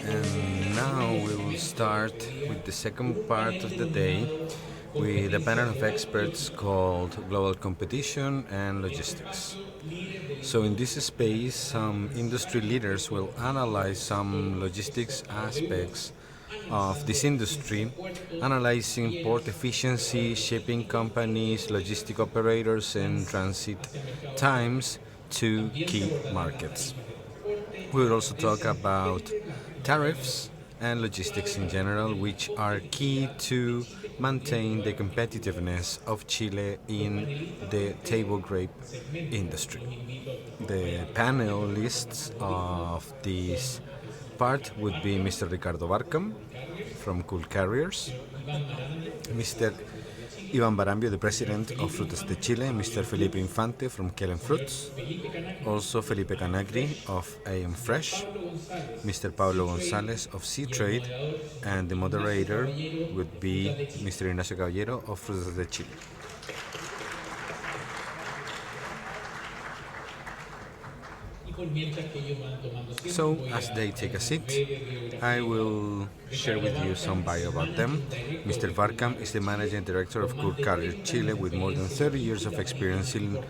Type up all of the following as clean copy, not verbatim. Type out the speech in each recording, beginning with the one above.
And now we will start with the second part of the day with a panel of experts called Global Competition and Logistics. So in this space, some industry leaders will analyze some logistics aspects of this industry, analyzing port efficiency, shipping companies, logistic operators, and transit times to key markets. We will also talk about tariffs and logistics in general, which are key to maintain the competitiveness of Chile in the table grape industry. The panelists of this part would be Mr. Ricardo Barckhahn from Cool Carriers, Mr. Iván Marambio, the president of Frutas de Chile, Mr. Felipe Infante from Quelen Fruits, also Felipe Kanacri of AMFRESH, Mr. Pablo González of Seatrade, and the moderator would be Mr. Ignacio Caballero of Frutas de Chile. So, as they take a seat, I will share with you some bio about them. Mr. Barckhahn is the managing director of Cool Carriers Chile with more than 30 years of experience in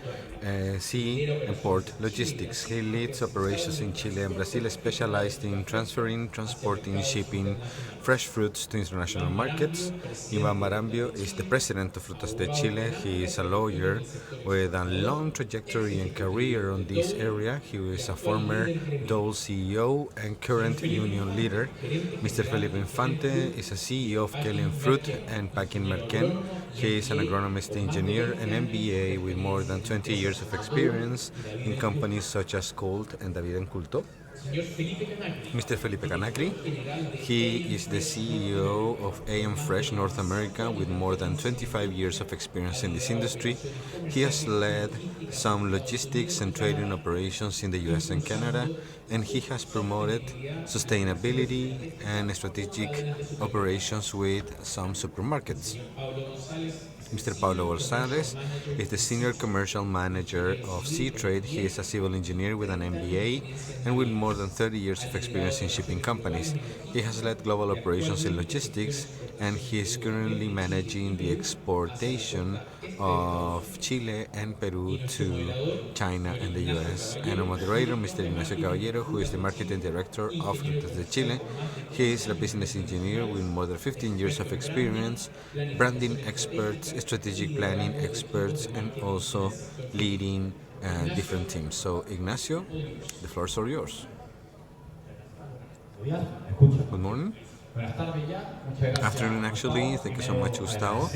sea and port logistics. He leads operations in Chile and Brazil, specialized in transferring, transporting, shipping fresh fruits to international markets. Iván Marambio is the president of Frutas de Chile. He is a lawyer with a long trajectory and career on this area. He is a former Dole CEO and current union leader. Mr. Felipe Infante is a CEO of Quelen Fruit and Packing Merken. He is an agronomist engineer and MBA with more than 20 years of experience in companies such as Colt and David & Culto. Mr. Felipe Kanacri, he is the CEO of AMFRESH North America with more than 25 years of experience in this industry. He has led some logistics and trading operations in the US and Canada, and he has promoted sustainability and strategic operations with some supermarkets. Mr. Pablo González is the Senior Commercial Manager of Seatrade. He is a civil engineer with an MBA and with more than 30 years of experience in shipping companies. He has led global operations in logistics, and he is currently managing the exportation of Chile and Peru to China and the US. And a moderator, Mr. Ignacio Caballero, who is the Marketing Director of Frutas de Chile. He is a business engineer with more than 15 years of experience, branding experts, strategic planning experts, and also leading different teams. So, Ignacio, the floors are yours. Good morning. Afternoon, actually. Thank you so much, Gustavo.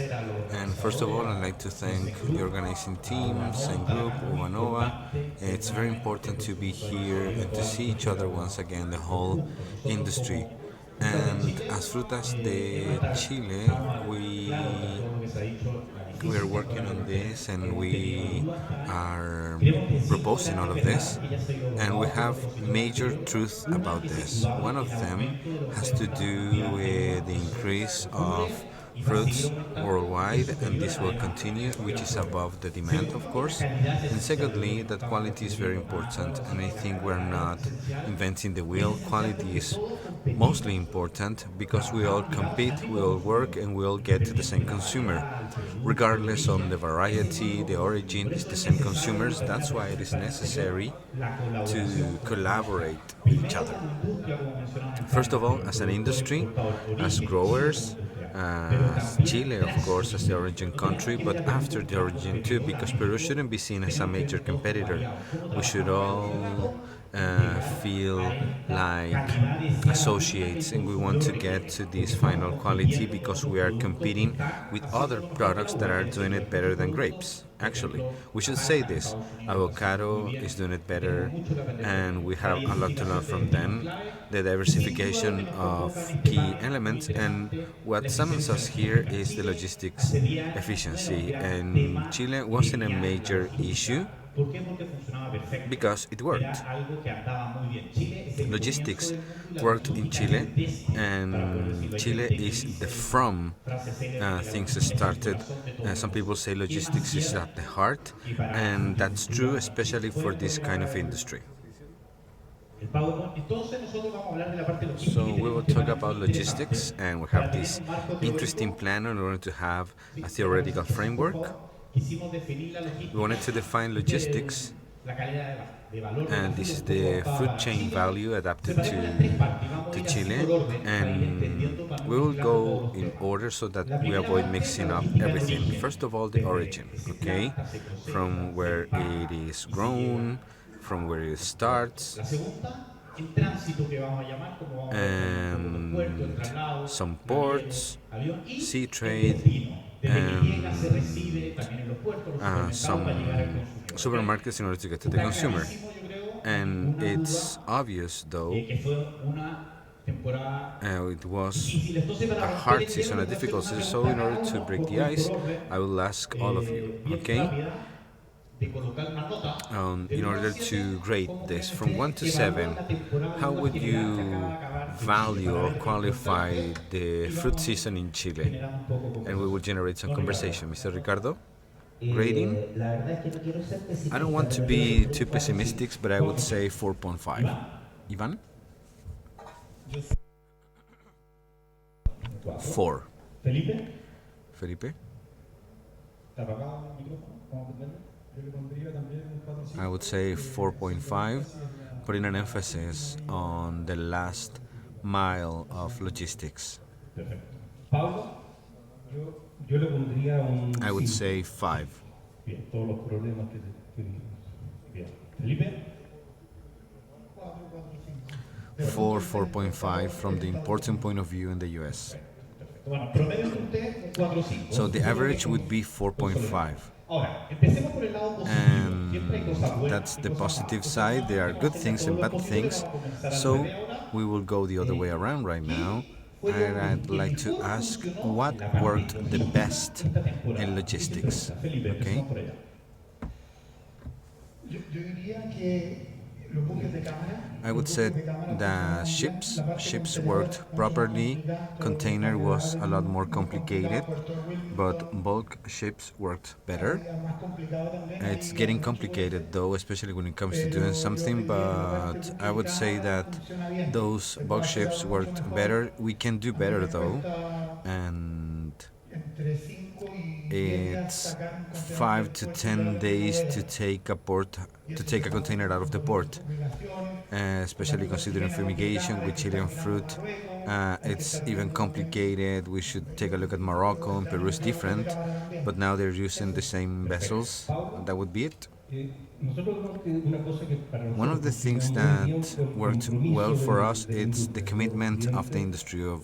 And first of all, I'd like to thank the organizing team, Same Group, Umanova. It's very important to be here and to see each other once again, the whole industry. And as Frutas de Chile, we are working on this, and we are proposing all of this, and we have major truths about this. One of them has to do with the increase of fruits worldwide, and this will continue, which is above the demand, of course. And secondly, that quality is very important, and I think we're not inventing the wheel. Quality is mostly important because we all compete, we all work, and we all get to the same consumer. Regardless of the variety, the origin, it's the same consumers. That's why it is necessary to collaborate with each other. First of all, as an industry, as growers, Chile, of course, as the origin country, but after the origin too, because Peru shouldn't be seen as a major competitor. We should all feel like associates, and we want to get to this final quality because we are competing with other products that are doing it better than grapes. Actually, we should say this. Avocado is doing it better, and we have a lot to learn from them. The diversification of key elements, and what summons us here is the logistics efficiency. And Chile wasn't a major issue Because it worked. Logistics worked in Chile, and Chile is the from things started. Some people say logistics is at the heart, and that's true, especially for this kind of industry. So we will talk about logistics, and we have this interesting plan in order to have a theoretical framework. We wanted to define logistics, and this is the food chain value adapted to Chile, and we will go in order so that we avoid mixing up everything. First of all, the origin, okay, from where it is grown, from where it starts, and some ports, Seatrade, and some supermarkets in order to get to the consumer. And it's obvious, though, it was a hard season, a difficult season, so in order to break the ice, I will ask all of you, okay? In order to grade this from 1 to 7, how would you value or qualify the fruit season in Chile? And we will generate some conversation. Mr. Ricardo, grading? I don't want to be too pessimistic, but I would say 4.5. Iván? 4. Felipe? I would say 4.5, putting an emphasis on the last mile of logistics. Pablo, I would say 5. Felipe? 4.5 from the important point of view in the US. So the average would be 4.5. And that's the positive side. There are good things and bad things. So we will go the other way around right now. And I'd like to ask what worked the best in logistics. Okay? I would say the ships worked properly. Container was a lot more complicated, but bulk ships worked better. It's getting complicated though, especially when it comes to doing something, but I would say that those bulk ships worked better. We can do better though, and it's 5 to 10 days to take a container out of the port, especially considering fumigation with Chilean fruit. It's even complicated. We should take a look at Morocco, and Peru is different, but now they're using the same vessels. That would be it. One of the things that worked well for us is the commitment of the industry, of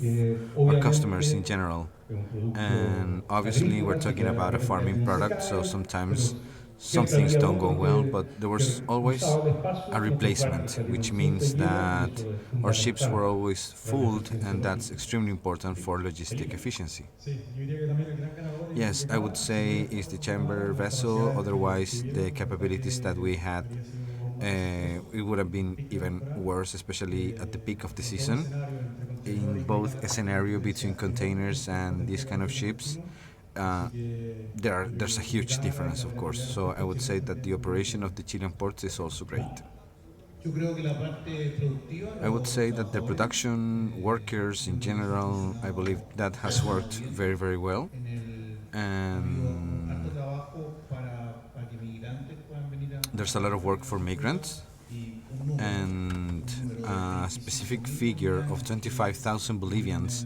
our customers in general. And obviously we're talking about a farming product, so sometimes some things don't go well, but there was always a replacement, which means that our ships were always full, and that's extremely important for logistic efficiency. Yes, I would say it's the chamber vessel, otherwise the capabilities that we had, it would have been even worse, especially at the peak of the season. In both a scenario between containers and these kind of ships, there's a huge difference, of course. So I would say that the operation of the Chilean ports is also great. I would say that the production workers in general, I believe that has worked very, very well. And there's a lot of work for migrants, and a specific figure of 25,000 Bolivians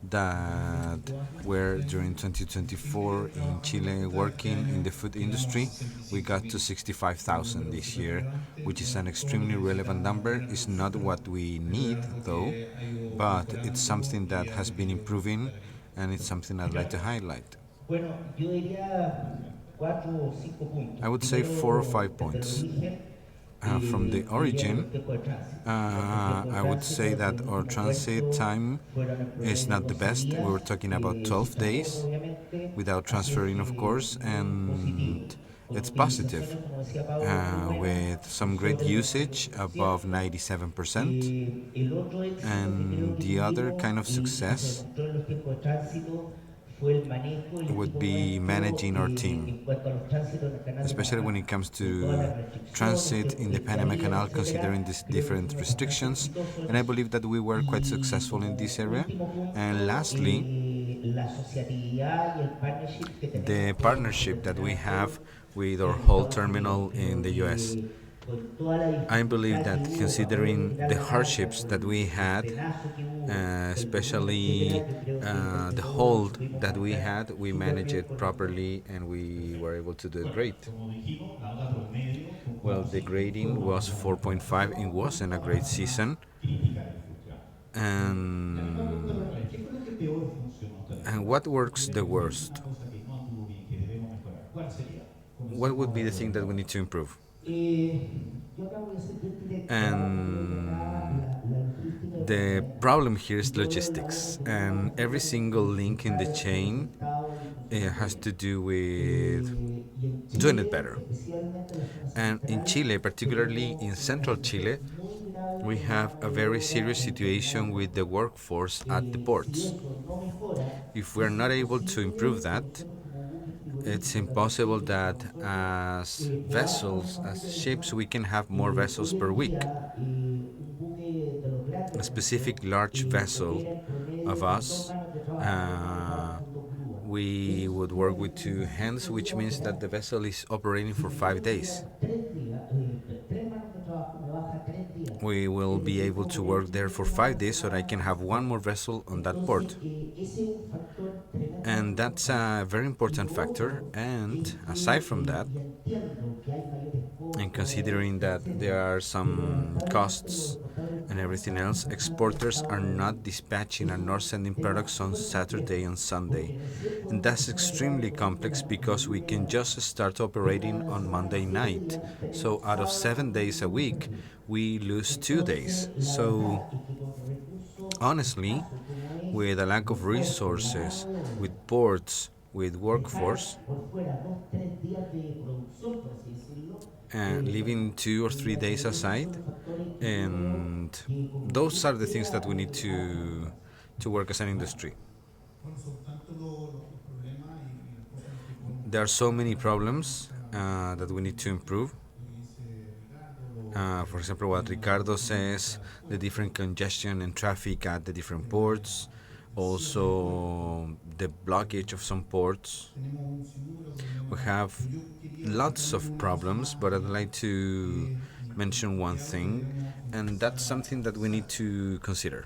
that were during 2024 in Chile working in the food industry. We got to 65,000 this year, which is an extremely relevant number. It's not what we need though, but it's something that has been improving, and it's something I'd like to highlight. I would say 4 or 5 points. From the origin, I would say that our transit time is not the best. We were talking about 12 days without transferring, of course, and it's positive, with some great usage above 97%. And the other kind of success would be managing our team, especially when it comes to transit in the Panama Canal, considering these different restrictions. And I believe that we were quite successful in this area. And lastly, the partnership that we have with our whole terminal in the US. I believe that considering the hardships that we had, especially the hold that we had, we managed it properly and we were able to do it great. Well, the grading was 4.5. It wasn't a great season. And what works the worst? What would be the thing that we need to improve? And the problem here is logistics, and every single link in the chain has to do with doing it better. And in Chile, particularly in central Chile, we have a very serious situation with the workforce at the ports. If we're not able to improve that, it's impossible that as vessels, as ships, we can have more vessels per week. A specific large vessel of us, we would work with two hands, which means that the vessel is operating for 5 days. We will be able to work there for 5 days so that I can have one more vessel on that port. And that's a very important factor. And aside from that, and considering that there are some costs and everything else, exporters are not dispatching and nor sending products on Saturday and Sunday. And that's extremely complex because we can just start operating on Monday night. So out of 7 days a week, we lose 2 days. So honestly, with a lack of resources, with ports, with workforce, leaving 2 or 3 days aside, and those are the things that we need to work as an industry. There are so many problems that we need to improve. For example, what Ricardo says, the different congestion and traffic at the different ports, also the blockage of some ports. We have lots of problems, but I'd like to mention one thing, and that's something that we need to consider.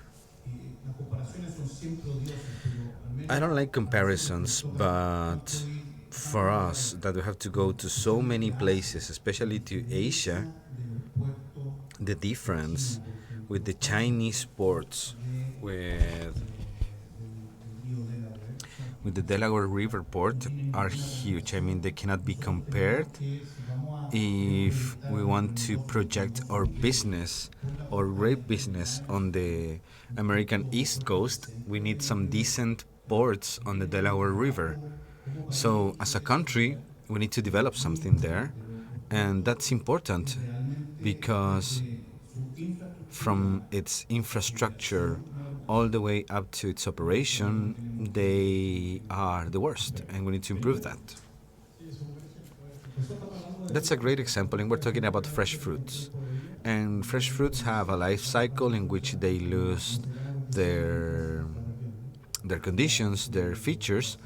I don't like comparisons, but for us, that we have to go to so many places, especially to Asia, the difference with the Chinese ports, with the Delaware River port, are huge. I mean, they cannot be compared. If we want to project our business or grape business on the American East Coast, we need some decent ports on the Delaware River. So as a country, we need to develop something there, and that's important because from its infrastructure all the way up to its operation, they are the worst, and we need to improve that. That's a great example, and we're talking about fresh fruits. And fresh fruits have a life cycle in which they lose their conditions, their features.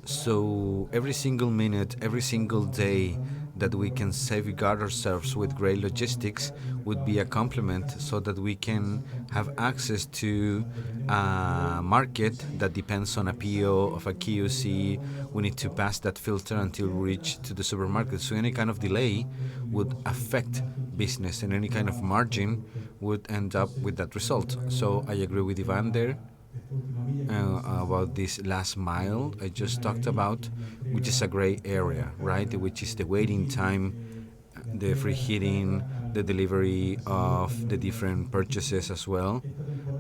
So every single minute, every single day that we can safeguard ourselves with great logistics would be a compliment, so that we can have access to a market that depends on a PO of a QC. We need to pass that filter until we reach to the supermarket. So any kind of delay would affect business, and any kind of margin would end up with that result. So I agree with Iván there. About this last mile I just talked about, which is a gray area, right? Which is the waiting time, the free heating, the delivery of the different purchases as well.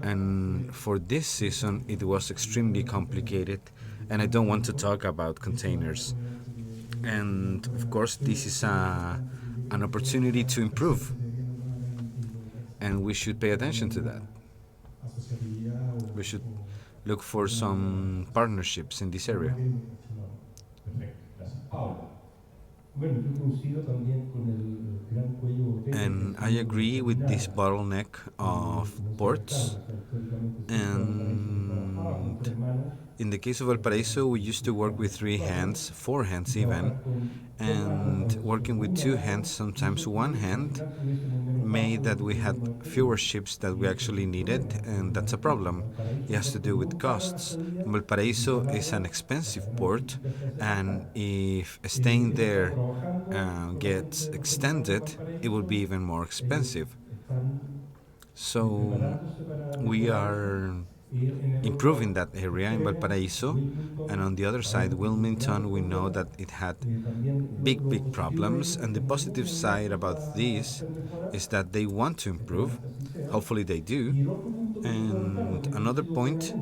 And for this season, it was extremely complicated. And I don't want to talk about containers. And of course, this is an opportunity to improve, and we should pay attention to that. We should look for some partnerships in this area. Perfecto, gracias. Pablo. And I agree with this bottleneck of ports. And in the case of Valparaiso, we used to work with 3 hands, 4 hands even, and working with 2 hands, sometimes 1 hand, made that we had fewer ships that we actually needed, and that's a problem. It has to do with costs. Valparaiso is an expensive port, and if staying there gets extended, it will be even more expensive. So we are improving that area in Valparaiso, and on the other side, Wilmington, we know that it had big problems, and the positive side about this is that they want to improve. Hopefully they do. And another point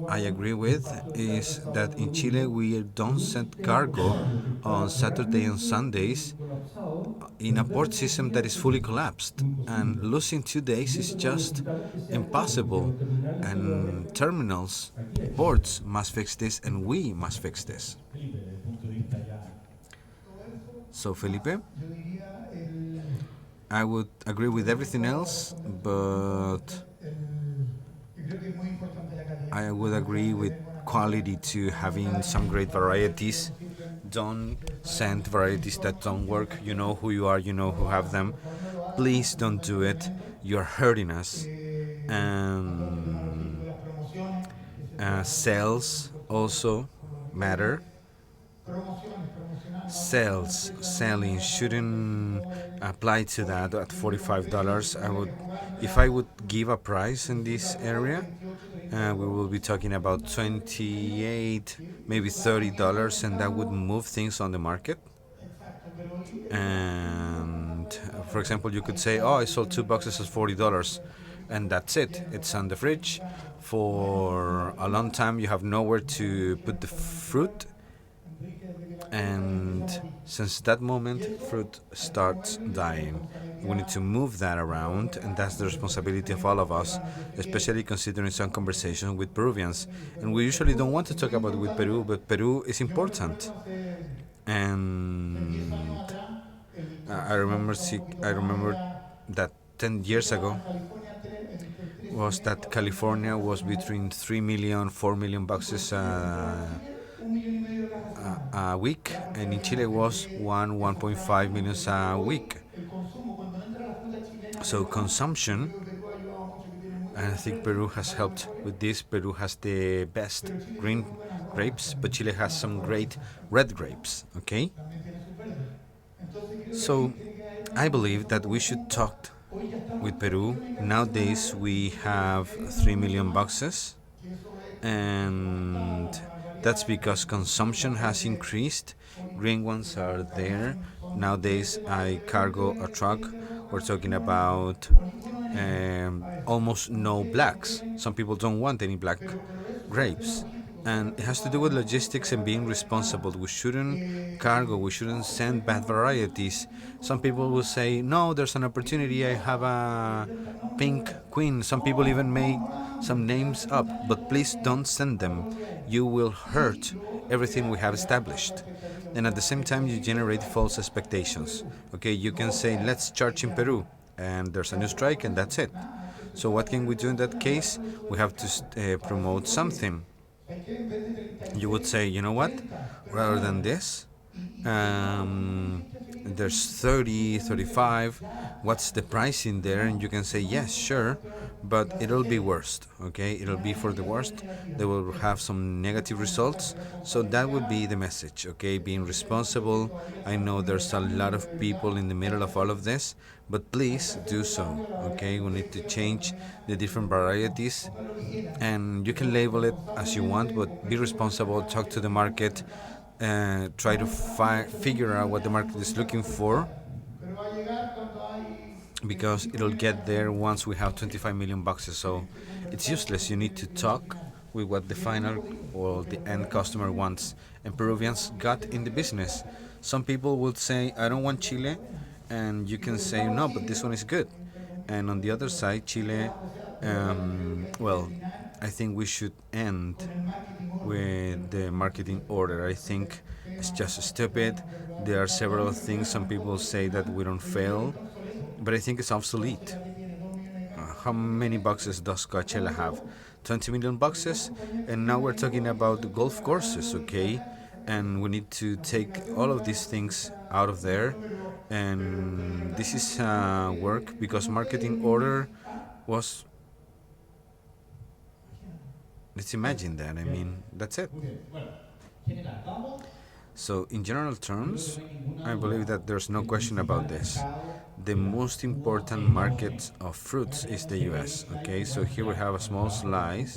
I agree with is that in Chile we don't send cargo on Saturday and Sundays in a port system that is fully collapsed, and losing 2 days is just impossible, and terminals, ports must fix this, and we must fix this. So Felipe, I would agree with everything else, but I would agree with quality to having some great varieties. Don't send varieties that don't work. You know who you are, you know who have them. Please don't do it. You're hurting us. And sales also matter. Selling shouldn't apply to that at $45. If I would give a price in this area, we will be talking about 28, maybe $30, and that would move things on the market. And for example, you could say, oh, I sold 2 boxes at $40, and that's it. It's on the fridge for a long time. You have nowhere to put the fruit, and since that moment, fruit starts dying. We need to move that around, and that's the responsibility of all of us, especially considering some conversations with Peruvians. And we usually don't want to talk about it with Peru, but Peru is important. And I remember that 10 years ago was that California was between 3 million, 4 million boxes a week, and in Chile was 1.5 million a week. So consumption, and I think Peru has helped with this. Peru has the best green grapes, but Chile has some great red grapes, okay? So I believe that we should talk with Peru. Nowadays we have 3 million boxes, and that's because consumption has increased. Green ones are there. Nowadays I cargo a truck. We're talking about almost no blacks. Some people don't want any black grapes. And it has to do with logistics and being responsible. We shouldn't cargo, we shouldn't send bad varieties. Some people will say, no, there's an opportunity, I have a pink queen. Some people even make some names up, but please don't send them. You will hurt everything we have established. And at the same time, you generate false expectations. Okay, you can say, let's charge in Peru, and there's a new strike, and that's it. So what can we do in that case? We have to promote something. You would say, you know what, rather than this, there's 30, 35, what's the price in there? And you can say, yes, sure, but it'll be worst, okay? It'll be for the worst. They will have some negative results. So that would be the message, okay? Being responsible. I know there's a lot of people in the middle of all of this, but please do so, okay? We need to change the different varieties, and you can label it as you want, but be responsible, talk to the market, try to figure out what the market is looking for, because it'll get there once we have 25 million boxes. So it's useless. You need to talk with what the final or the end customer wants, and Peruvians got in the business. Some people would say, I don't want Chile, and you can say, no, but this one is good. And on the other side, Chile, well, I think we should end with the marketing order. I think it's just stupid. There are several things. Some people say that we don't fail, but I think it's obsolete. How many boxes does Coachella have? 20 million boxes, and now we're talking about golf courses, okay? And we need to take all of these things out of there. And this is work because marketing order was. Let's imagine that. I mean, that's it. So, in general terms, I believe that there's no question about this. The most important market of fruits is the US. Okay, so here we have a small slide,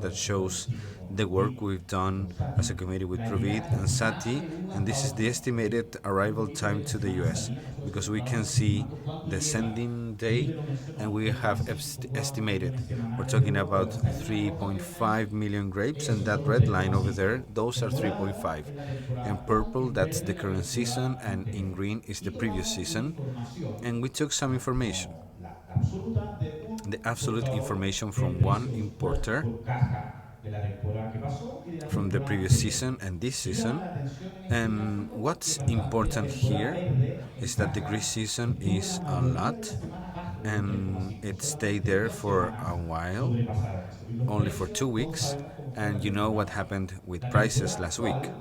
that shows the work we've done as a committee with Provid and Sati, and this is the estimated arrival time to the US, because we can see the sending day and we have estimated. We're talking about 3.5 million grapes, and that red line over there, those are 3.5. And purple, that's the current season, and in green is the previous season. And we took some information, the absolute information from one importer from the previous season and this season. And what's important here is that the green season is a lot, and it stayed there for a while, only for 2 weeks. And you know what happened with prices last week.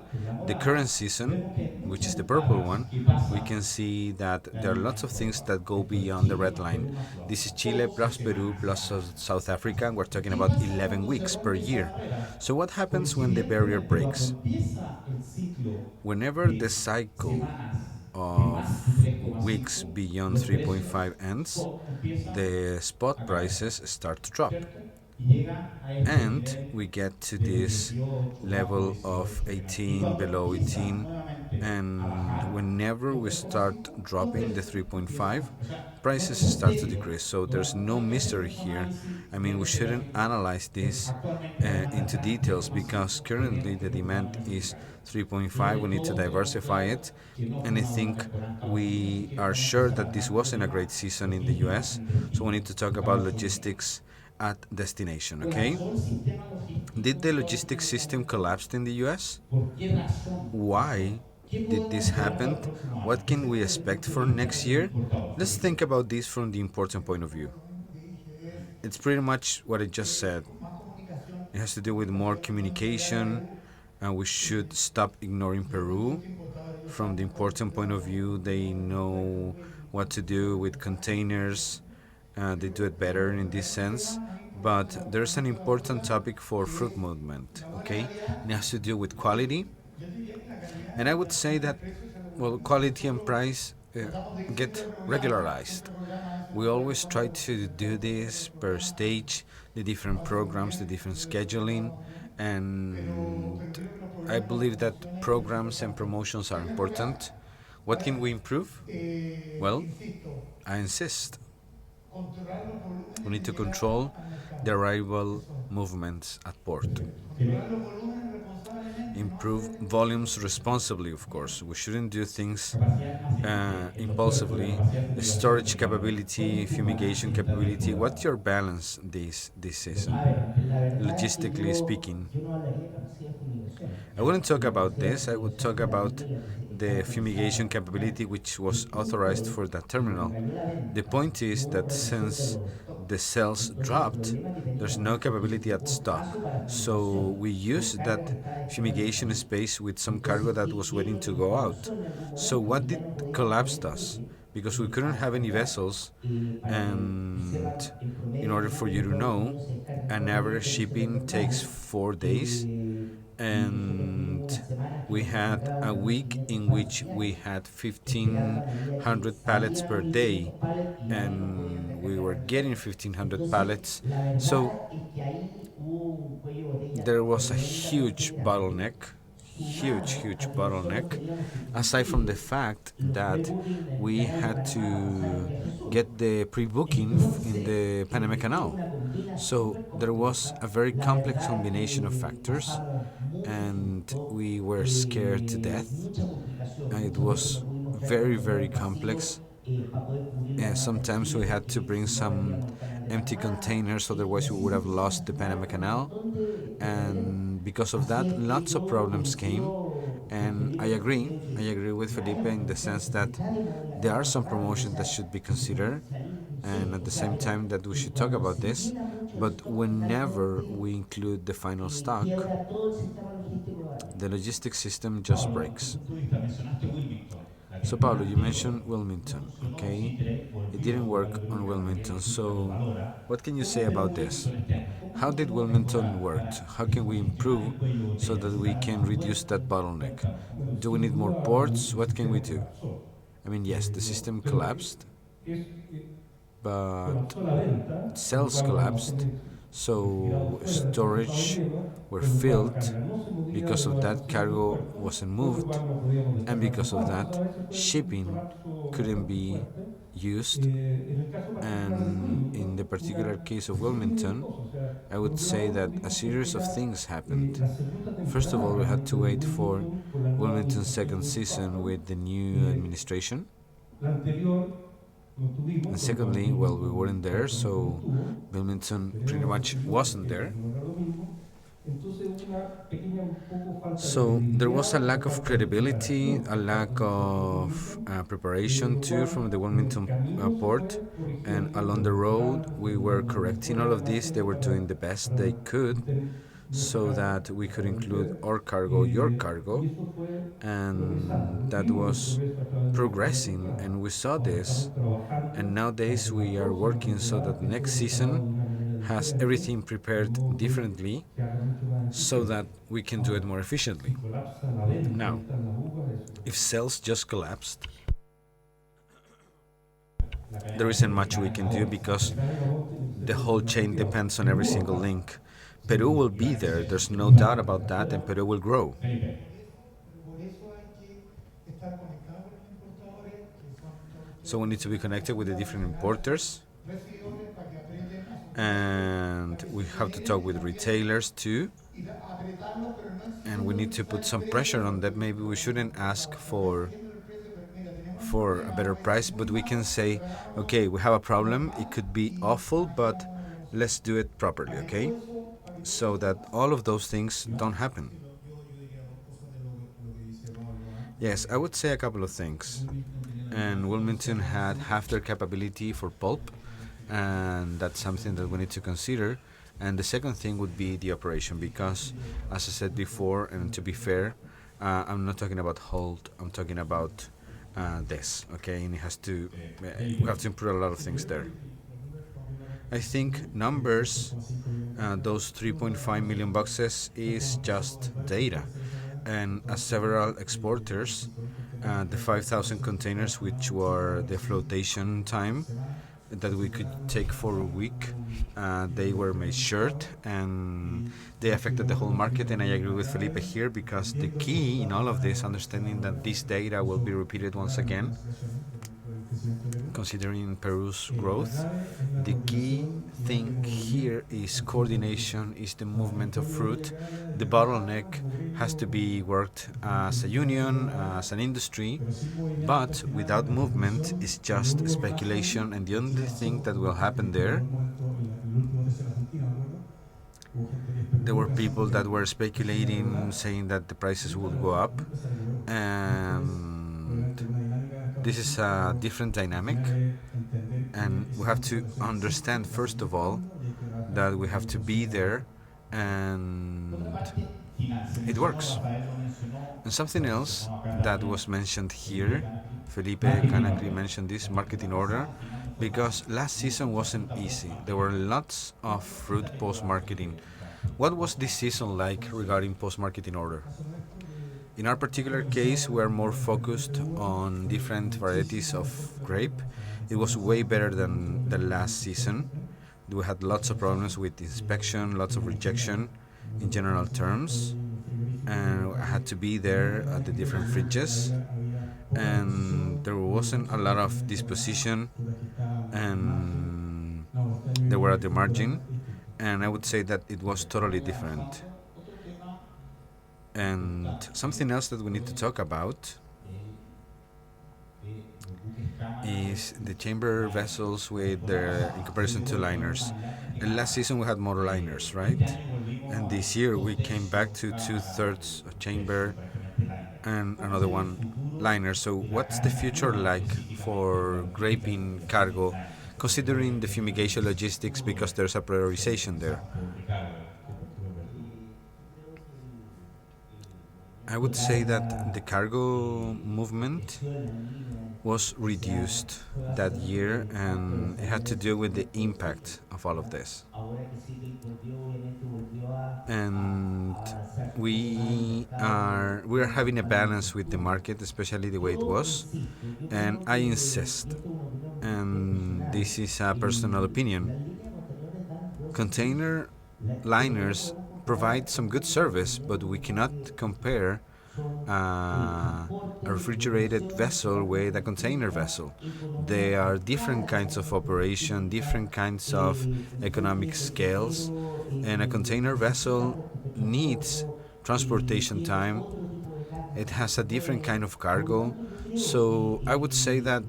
The current season, which is the purple one, we can see that there are lots of things that go beyond the red line. This is Chile plus Peru plus South Africa, and we're talking about 11 weeks per year. So what happens when the barrier breaks? Whenever the cycle of weeks beyond 3.5 ends, the spot prices start to drop. And we get to this level of 18, below 18, and whenever we start dropping the 3.5, prices start to decrease. So there's no mystery here. I mean, we shouldn't analyze this into details, because currently the demand is 3.5. We need to diversify it, and I think we are sure that this wasn't a great season in the US, so we need to talk about logistics at destination, okay? Did the logistics system collapse in the US? Why did this happen? What can we expect for next year? Let's think about this from the important point of view. It's pretty much what I just said. It has to do with more communication, and we should stop ignoring Peru. From the important point of view, they know what to do with containers. They do it better in this sense. But there's an important topic for fruit movement, okay? It has to do with quality. And I would say that, well, quality and price get regularized. We always try to do this per stage, the different programs, the different scheduling, and I believe that programs and promotions are important. What can we improve? Well, I insist. We need to control the arrival movements at port. Improve volumes responsibly, of course. We shouldn't do things impulsively. Storage capability, fumigation capability. What's your balance this season, logistically speaking? I wouldn't talk about this. I would talk about the fumigation capability which was authorized for that terminal. The point is that since the sales dropped, there's no capability at stock. So we used that fumigation space with some cargo that was waiting to go out. So what did collapse us? Because we couldn't have any vessels, and in order for you to know, an average shipping takes 4 days, and we had a week in which we had 1,500 pallets per day, and we were getting 1,500 pallets. So there was a huge bottleneck, huge bottleneck, aside from the fact that we had to get the pre-booking in the Panama Canal. So there was a very complex combination of factors, and we were scared to death. It was very, very complex. Sometimes we had to bring some empty containers, otherwise we would have lost the Panama Canal. And because of that, lots of problems came. And I agree with Felipe in the sense that there are some promotions that should be considered, and at the same time that we should talk about this. But whenever we include the final stock, the logistics system just breaks. So Pablo, you mentioned Wilmington, okay? It didn't work on Wilmington, so what can you say about this? How did Wilmington work? How can we improve so that we can reduce that bottleneck? Do we need more ports? What can we do? I mean, yes, the system collapsed, but cells collapsed, so storage were filled. Because of that, cargo wasn't moved, and because of that, shipping couldn't be used. And in the particular case of Wilmington, I would say that a series of things happened. First of all, we had to wait for Wilmington's second season with the new administration. And secondly, well, we weren't there, so Wilmington pretty much wasn't there. So there was a lack of credibility, a lack of preparation too from the Wilmington port, and along the road we were correcting all of this. They were doing the best they could so that we could include our cargo, your cargo, and that was progressing, and we saw this. And nowadays we are working so that next season has everything prepared differently so that we can do it more efficiently. Now, if sales just collapsed, there isn't much we can do because the whole chain depends on every single link. Peru will be there, there's no doubt about that, and Peru will grow. So we need to be connected with the different importers, and we have to talk with retailers too, and we need to put some pressure on that. Maybe we shouldn't ask for a better price, but we can say, okay, we have a problem, it could be awful, but let's do it properly, okay? So that all of those things don't happen. Yes, I would say a couple of things. And Wilmington had half their capability for pulp, and that's something that we need to consider. And the second thing would be the operation, because as I said before, and to be fair, I'm not talking about hold, I'm talking about this, okay? And it has to, we have to improve a lot of things there. I think numbers, those 3.5 million boxes is just data. And as several exporters, the 5,000 containers, which were the flotation time that we could take for a week, they were made short and they affected the whole market. And I agree with Felipe here, because the key in all of this, understanding that this data will be repeated once again, considering Peru's growth, the key thing here is coordination, is the movement of fruit. The bottleneck has to be worked as a union, as an industry, but without movement it's just speculation, and the only thing that will happen there were people that were speculating, saying that the prices would go up, and this is a different dynamic, and we have to understand first of all that we have to be there and it works. And something else that was mentioned here, Felipe, Kanacri mentioned this, marketing order, because last season wasn't easy. There were lots of fruit post-marketing. What was this season like regarding post-marketing order? In our particular case, we are more focused on different varieties of grape. It was way better than the last season. We had lots of problems with inspection, lots of rejection in general terms, and I had to be there at the different fridges, and there wasn't a lot of disposition, and they were at the margin. and I would say that it was totally different. And something else that we need to talk about is the chamber vessels with in comparison to liners. Last season we had more liners, right? And this year we came back to 2/3 chamber and another one liner. So what's the future like for grape in cargo, considering the fumigation logistics, because there's a prioritization there? I would say that the cargo movement was reduced that year, and it had to do with the impact of all of this. And we are having a balance with the market, especially the way it was, and I insist, and this is a personal opinion, container liners provide some good service, but we cannot compare a refrigerated vessel with a container vessel. They are different kinds of operation, different kinds of economic scales, and a container vessel needs transportation time. It has a different kind of cargo. So I would say that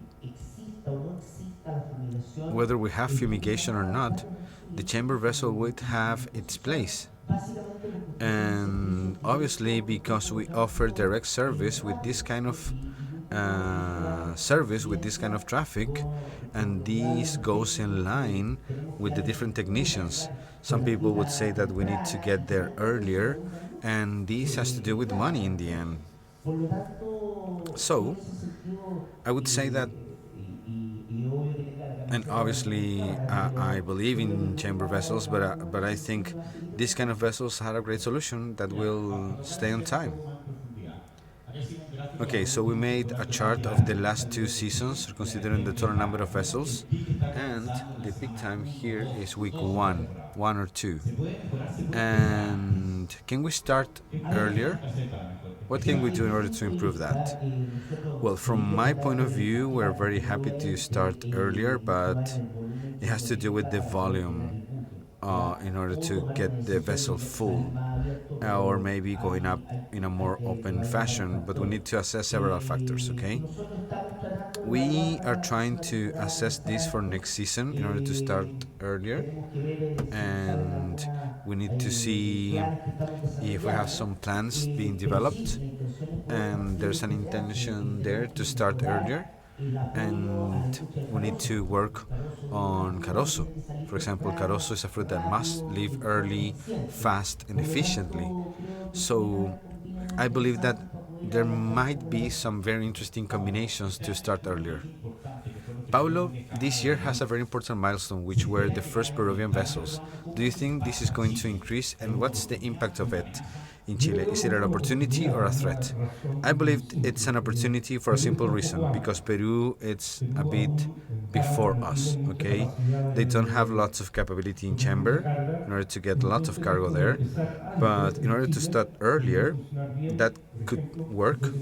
whether we have fumigation or not, the chamber vessel would have its place. And obviously, because we offer direct service with this kind of traffic, and this goes in line with the different technicians. Some people would say that we need to get there earlier, and this has to do with money in the end. So I would say that, and obviously I believe in chamber vessels, but I think these kind of vessels had a great solution that will stay on time. Okay, so we made a chart of the last 2 seasons, considering the total number of vessels, and the peak time here is week 1 or 2. And can we start earlier? What can we do in order to improve that? Well, from my point of view, we're very happy to start earlier, but it has to do with the volume in order to get the vessel full, or maybe going up in a more open fashion, but we need to assess several factors, okay? We are trying to assess this for next season in order to start earlier, and we need to see if we have some plans being developed, and there's an intention there to start earlier, and we need to work on carozo. For example, carozo is a fruit that must leave early, fast, and efficiently. So I believe that there might be some very interesting combinations to start earlier. Pablo this year has a very important milestone, which were the first Peruvian vessels. Do you think this is going to increase, and what's the impact of it in Chile? Is it an opportunity or a threat? I believe it's an opportunity for a simple reason, because Peru it's a bit before us, okay? They don't have lots of capability in chamber in order to get lots of cargo there, but in order to start earlier, that could work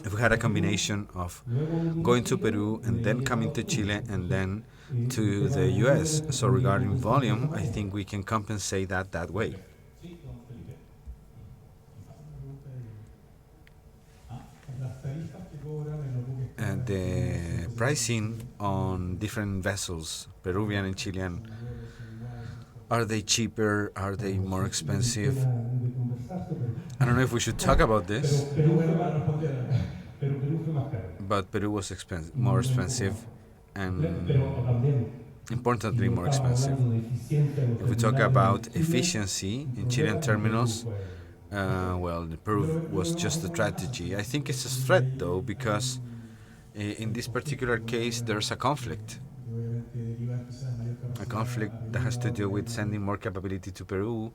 if we had a combination of going to Peru and then coming to Chile and then to the US. So regarding volume, I think we can compensate that way. And the pricing on different vessels, Peruvian and Chilean, are they cheaper? Are they more expensive? I don't know if we should talk about this, but Peru was more expensive, and importantly more expensive. If we talk about efficiency in Chilean terminals, well, the Peru was just a strategy. I think it's a threat though, because in this particular case there's a conflict that has to do with sending more capability to Peru,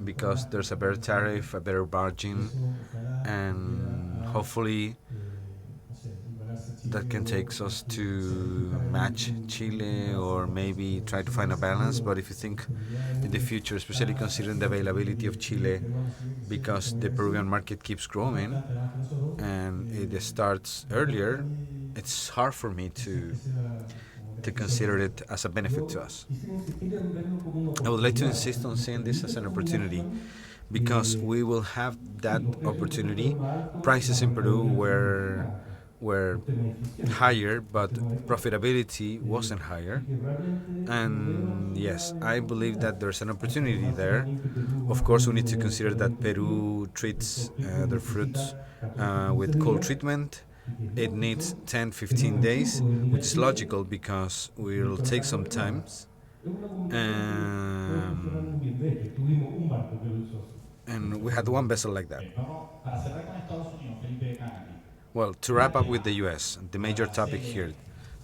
because there's a better tariff, a better margin, and hopefully that can take us to match Chile, or maybe try to find a balance. But if you think in the future, especially considering the availability of Chile, because the Peruvian market keeps growing and it starts earlier, it's hard for me to to consider it as a benefit to us. I would like to insist on seeing this as an opportunity, because we will have that opportunity. Prices in Peru were higher, but profitability wasn't higher. And yes, I believe that there's an opportunity there. Of course, we need to consider that Peru treats their fruits with cold treatment. It needs 10-15 days, which is logical because will take some time. And we had one vessel like that. Well, to wrap up with the US, the major topic here,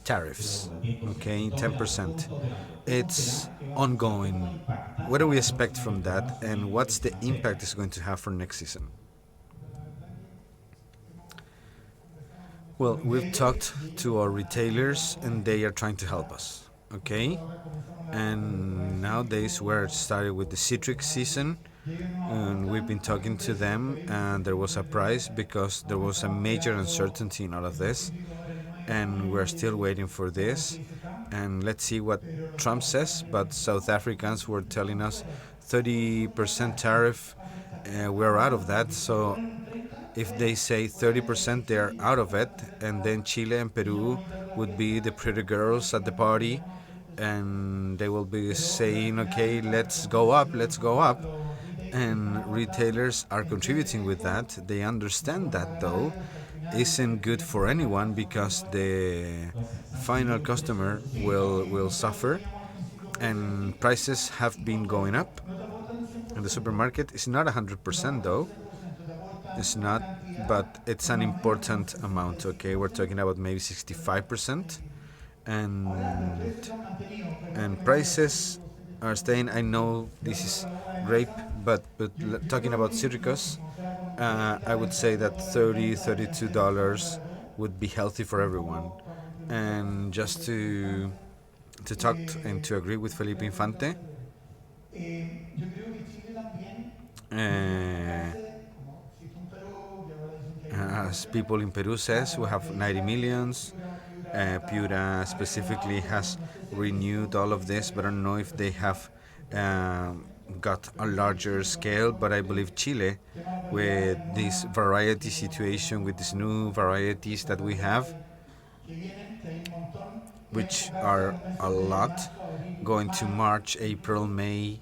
tariffs. Okay, 10%. It's ongoing. What do we expect from that, and what's the impact it's going to have for next season? Well, we've talked to our retailers, and they are trying to help us. Okay, and nowadays we're started with the citrus season, and we've been talking to them, and there was a price because there was a major uncertainty in all of this, and we're still waiting for this. And let's see what Trump says. But South Africans were telling us 30% tariff. We're out of that. So if they say 30%, they're out of it. And then Chile and Peru would be the pretty girls at the party, and they will be saying, okay, let's go up, let's go up. And retailers are contributing with that. They understand that, though, isn't good for anyone, because the final customer will suffer, and prices have been going up in the supermarket. It's not 100% though, it's not, but it's an important amount. Okay, we're talking about maybe 65%, and prices are staying. I know this is grape, but talking about citrus, I would say that $32 would be healthy for everyone. And just to talk and to agree with Felipe Infante, as people in Peru says, we have 90 millions. Piura specifically has renewed all of this, but I don't know if they have got a larger scale. But I believe Chile, with this variety situation, with these new varieties that we have, which are a lot, going to March, April, May,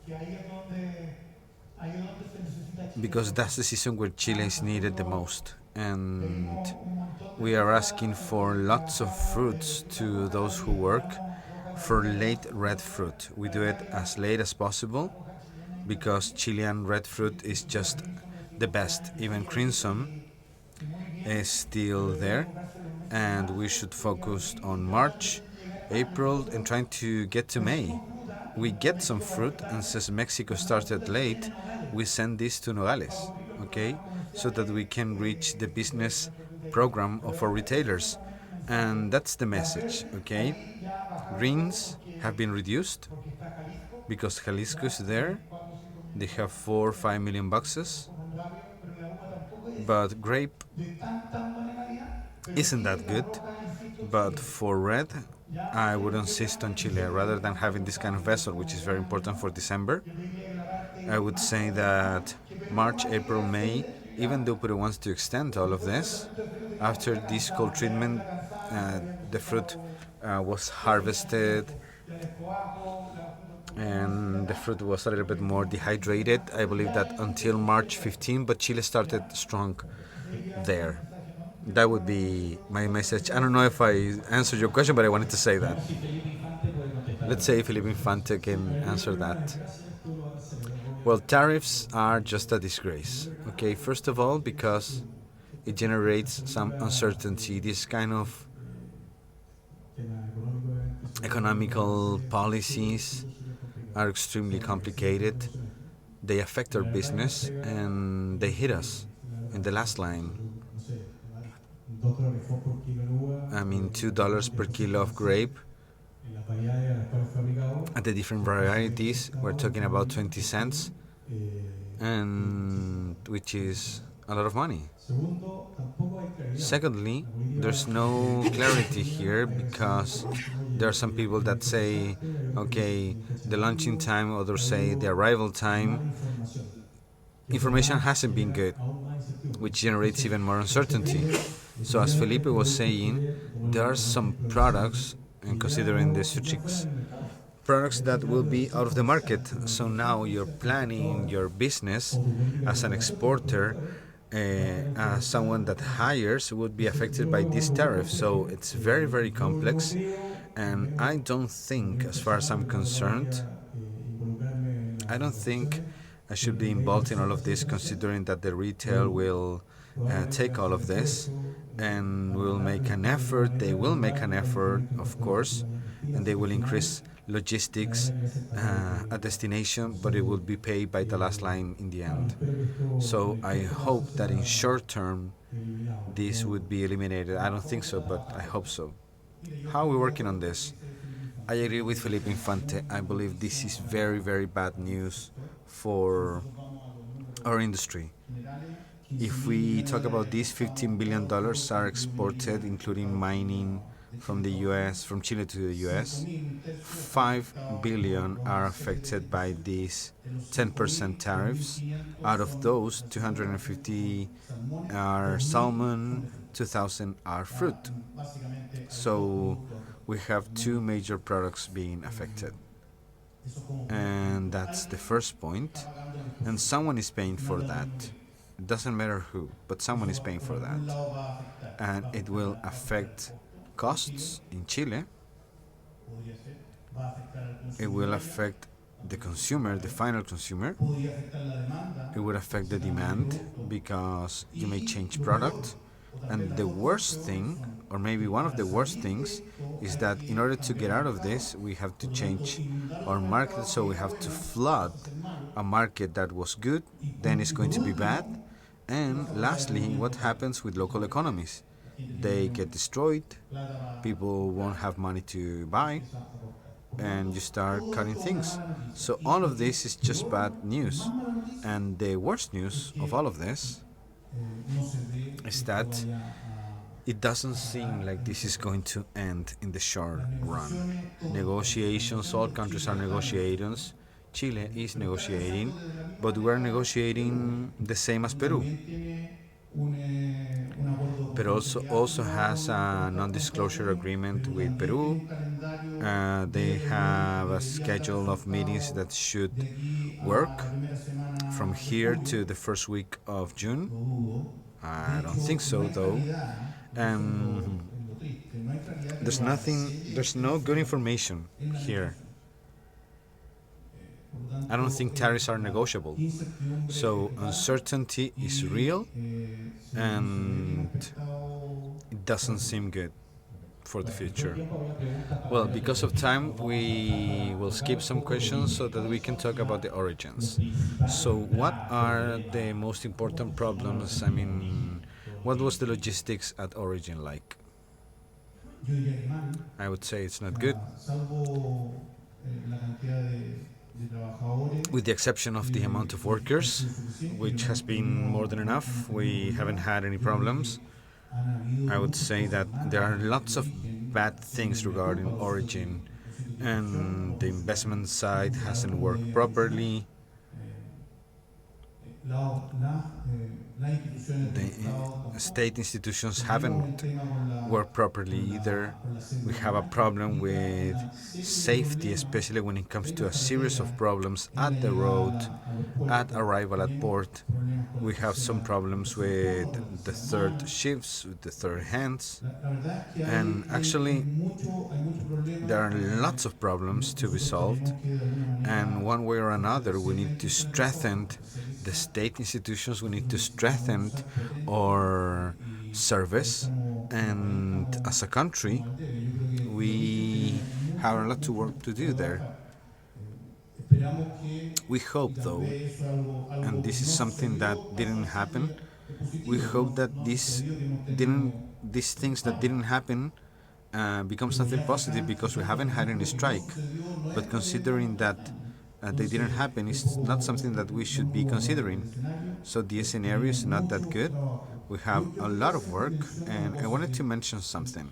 because that's the season where Chile is needed the most. And we are asking for lots of fruits to those who work for late red fruit. We do it as late as possible because Chilean red fruit is just the best. Even crimson is still there, and we should focus on March, April, and trying to get to May. We get some fruit, and since Mexico started late, we send this to Nogales, okay, so that we can reach the business program of our retailers. And that's the message, okay? Greens have been reduced because Jalisco is there. They have 4 or 5 million boxes, but grape isn't that good. But for red, I would insist on Chile rather than having this kind of vessel, which is very important for December. I would say that March, April, May, even though Peru wants to extend all of this, after this cold treatment, the fruit was harvested and the fruit was a little bit more dehydrated. I believe that until March 15, but Chile started strong there. That would be my message. I don't know if I answered your question, but I wanted to say that. Let's say Felipe Infante can answer that. Well, tariffs are just a disgrace. Okay, first of all, because it generates some uncertainty. This kind of economical policies are extremely complicated. They affect our business and they hit us in the last line. I mean, $2 per kilo of grape. At the different varieties, we're talking about 20 cents, and which is a lot of money. Secondly, there's no clarity here because There are some people that say, okay, the launching time, others say the arrival time. Information hasn't been good, which generates even more uncertainty. So as Felipe was saying, there are some products, and considering the Sutrix, products that will be out of the market. So now you're planning your business as an exporter, as someone that hires would be affected by this tariff. So it's very, very complex. And I don't think, as far as I'm concerned, I don't think I should be involved in all of this, considering that the retail will take all of this and will make an effort. They will make an effort, of course, and they will increase logistics at destination, but it will be paid by the last line in the end. So I hope that in short term this would be eliminated. I don't think so, but I hope so. How are we working on this? I agree with Felipe Infante. I believe this is very, very bad news for our industry. If we talk about these $15 billion are exported, including mining from the US, from Chile to the US, 5 billion are affected by these 10% tariffs. Out of those, 250 are salmon, 2,000 are fruit. So we have two major products being affected. And that's the first point. And someone is paying for that. It doesn't matter who, but someone is paying for that. And it will affect costs in Chile. It will affect the consumer, the final consumer. It will affect the demand because you may change product. And the worst thing, or maybe one of the worst things, is that in order to get out of this, we have to change our market. So we have to flood a market that was good, then it's going to be bad. And lastly, what happens with local economies? They get destroyed, people won't have money to buy, and you start cutting things. So all of this is just bad news. And the worst news of all of this is that it doesn't seem like this is going to end in the short run. Negotiations, all countries are negotiating. Chile is negotiating, but we're negotiating the same as Peru. Peru also has a non-disclosure agreement with Peru. They have a schedule of meetings that should work from here to the first week of June. I don't think so, though. There's no good information here. I don't think tariffs are negotiable. So uncertainty is real, and it doesn't seem good for the future. Well, because of time, we will skip some questions so that we can talk about the origins. So what are the most important problems? I mean, what was the logistics at origin like? I would say it's not good. With the exception of the amount of workers, which has been more than enough, we haven't had any problems. I would say that there are lots of bad things regarding origin, and the investment side hasn't worked properly. The state institutions haven't worked properly either. We have a problem with safety, especially when it comes to a series of problems at the road, at arrival at port. We have some problems with the third shifts, with the third hands, and actually there are lots of problems to be solved, and one way or another we need to strengthen the state institutions, we need to strengthen our service, and as a country we have a lot to work to do there. We hope, though, and this is something that didn't happen, we hope that these things that didn't happen become something positive, because we haven't had any strike. But considering that they didn't happen, it's not something that we should be considering. So the scenario is not that good. We have a lot of work, and I wanted to mention something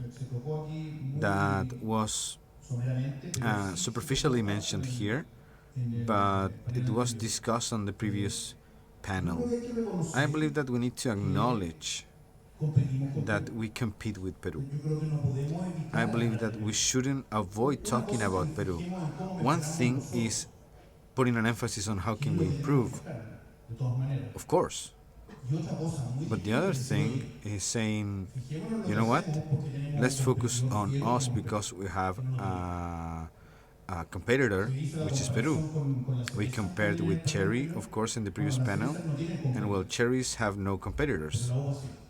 that was superficially mentioned here, but it was discussed on the previous panel. I believe that we need to acknowledge that we compete with Peru. I believe that we shouldn't avoid talking about Peru. One thing is putting an emphasis on how can we improve, of course. But the other thing is saying, you know what? Let's focus on us because we have a competitor, which is Peru. We compared with cherry, of course, in the previous panel, and well, cherries have no competitors,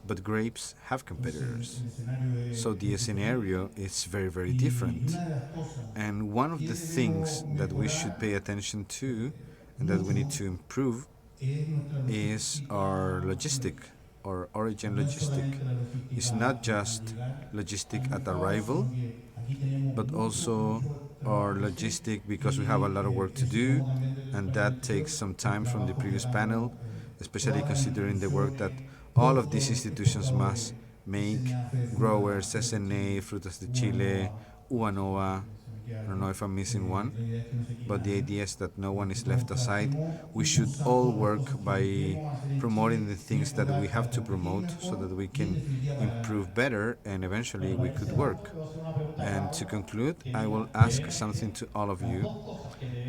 but grapes have competitors. So the scenario is very, very different. And one of the things that we should pay attention to and that we need to improve is our logistic or origin logistic. It's not just logistic at arrival, but also our logistic because we have a lot of work to do, and that takes some time from the previous panel, especially considering the work that all of these institutions must make, growers, SNA, Frutas de Chile, UANOA. I don't know if I'm missing one, but the idea is that no one is left aside. We should all work by promoting the things that we have to promote so that we can improve better and eventually we could work. And to conclude, I will ask something to all of you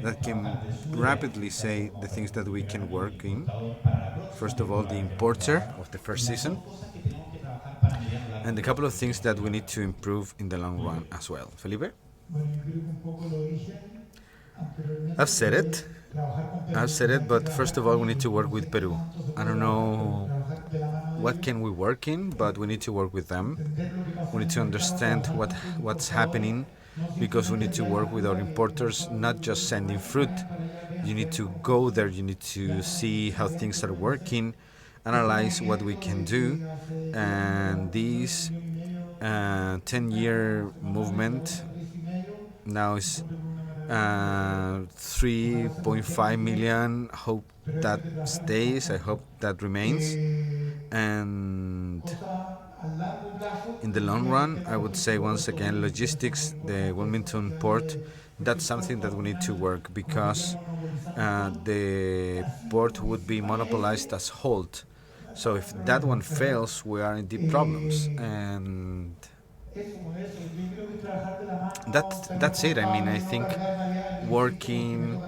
that can rapidly say the things that we can work in. First of all, the importer of the first season, and a couple of things that we need to improve in the long run as well. Felipe? I've said it, but first of all, we need to work with Peru. I don't know what can we work in, but we need to work with them. We need to understand what's happening because we need to work with our importers, not just sending fruit. You need to go there, you need to see how things are working, analyze what we can do, and this 10-year movement now is 3.5 million. Hope that stays. I hope that remains. And in the long run, I would say once again, logistics, the Wilmington port, that's something that we need to work because the port would be monopolized as Holt. So if that one fails, we are in deep problems. And that's it. I mean, I think working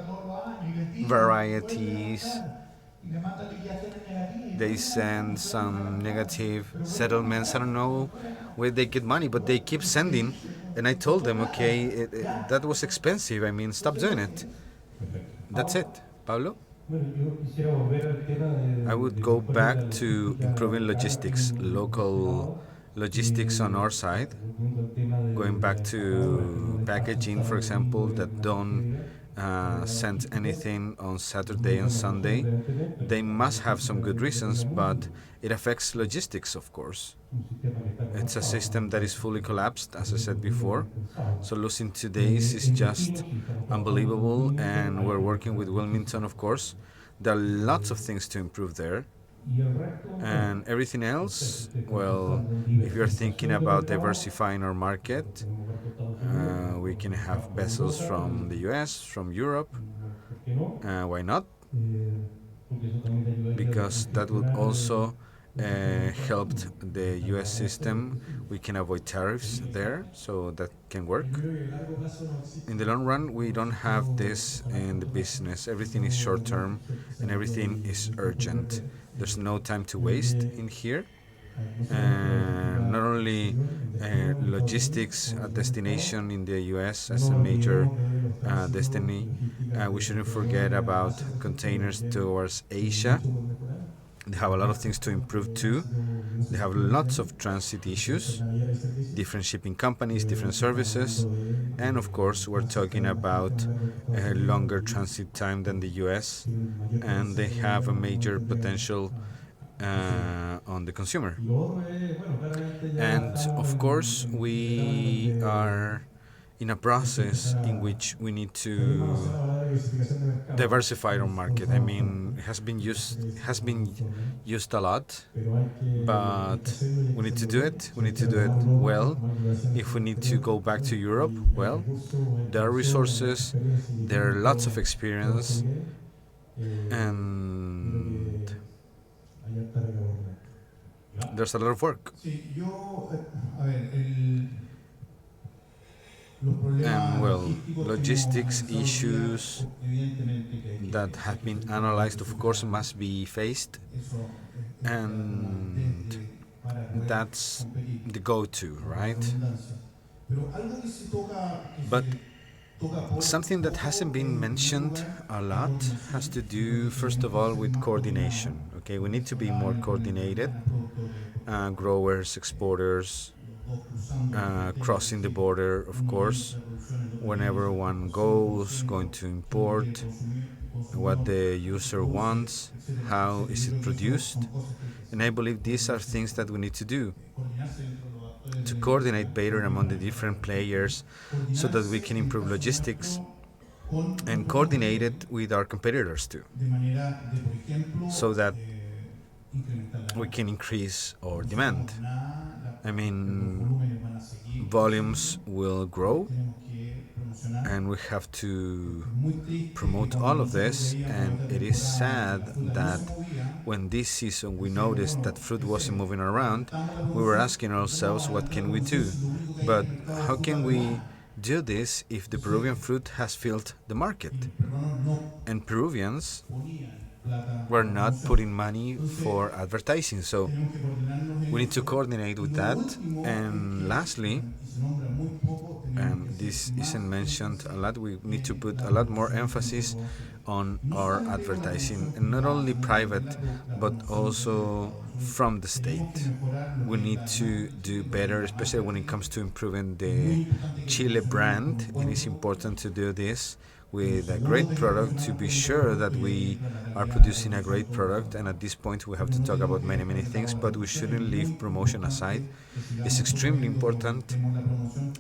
varieties, they send some negative settlements. I don't know where they get money, but they keep sending. And I told them, okay, that was expensive. I mean, stop doing it. That's it. Pablo? I would go back to improving logistics, local logistics on our side, going back to packaging, for example, that don't send anything on Saturday and Sunday. They must have some good reasons, but it affects logistics, of course. It's a system that is fully collapsed, as I said before. So losing 2 days is just unbelievable, and we're working with Wilmington, of course. There are lots of things to improve there. And everything else, well, if you're thinking about diversifying our market, we can have vessels from the US, from Europe. Why not? Because that would also help the US system. We can avoid tariffs there, so that can work. In the long run, we don't have this in the business. Everything is short term and everything is urgent. There's no time to waste in here. Not only logistics, a destination in the US as a major destiny, we shouldn't forget about containers towards Asia. They have a lot of things to improve too. They have lots of transit issues, different shipping companies, different services, and of course we're talking about a longer transit time than the US, and they have a major potential on the consumer. And of course we are in a process in which we need to diversified our market. I mean, it has been used a lot, but we need to do it. We need to do it well. If we need to go back to Europe, well, there are resources, there are lots of experience, and there's a lot of work. And well, logistics issues that have been analyzed, of course, must be faced, and that's the go-to, right? But something that hasn't been mentioned a lot has to do, first of all, with coordination. Okay, we need to be more coordinated. Growers, exporters, crossing the border, of course, whenever one goes, going to import, what the user wants, how is it produced. And I believe these are things that we need to do, to coordinate better among the different players so that we can improve logistics and coordinate it with our competitors too, so that we can increase our demand. I mean, volumes will grow, and we have to promote all of this. And it is sad that when this season we noticed that fruit wasn't moving around, we were asking ourselves, what can we do? But how can we do this if the Peruvian fruit has filled the market? And Peruvians were not putting money for advertising, so we need to coordinate with that. And lastly, and this isn't mentioned a lot, we need to put a lot more emphasis on our advertising, and not only private but also from the state. We need to do better, especially when it comes to improving the Chile brand. It is important to do this with a great product, to be sure that we are producing a great product. And at this point we have to talk about many things, but we shouldn't leave promotion aside. It's extremely important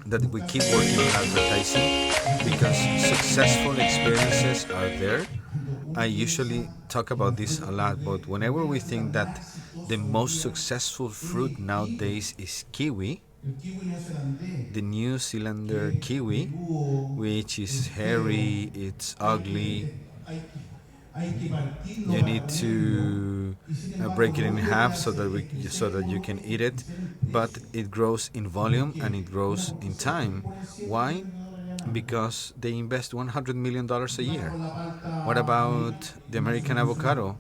that we keep working on advertising, because successful experiences are there. I usually talk about this a lot, but whenever we think that the most successful fruit nowadays is kiwi, the New Zealander kiwi, which is hairy, it's ugly, you need to break it in half so that you can eat it, but it grows in volume and it grows in time. Why? Because they invest $100 million a year. What about the American avocado?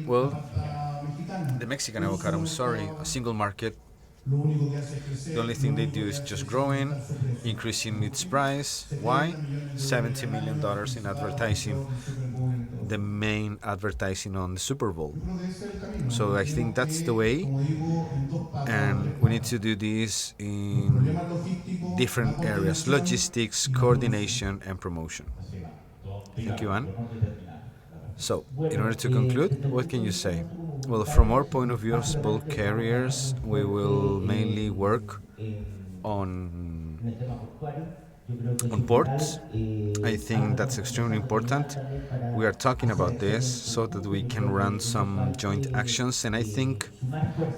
Well, the Mexican avocado, I'm sorry, a single market. The only thing they do is just growing, increasing its price. Why? $70 million in advertising, the main advertising on the Super Bowl. So I think that's the way, and we need to do this in different areas: logistics, coordination, and promotion. Thank you, Iván. So, in order to conclude, what can you say? Well, from our point of view as bulk carriers, we will mainly work on ports. I think that's extremely important. We are talking about this so that we can run some joint actions, and I think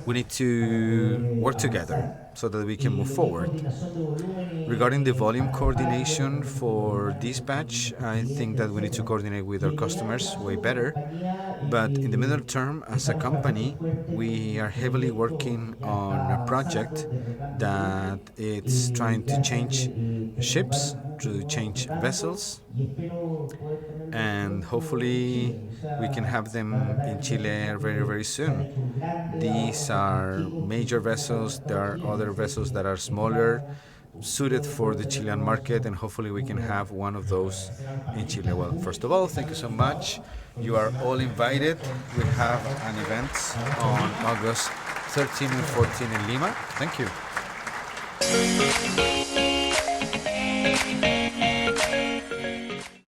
we need to work together so that we can move forward. Regarding the volume coordination for dispatch, I think that we need to coordinate with our customers way better. But in the middle term, as a company, we are heavily working on a project that it's trying to change ships, to change vessels, and hopefully we can have them in Chile very soon. These are major vessels. There are other vessels that are smaller, suited for the Chilean market, and hopefully we can have one of those in Chile. Well, first of all, thank you so much. You are all invited. We have an event on August 13 and 14 in Lima. Thank you.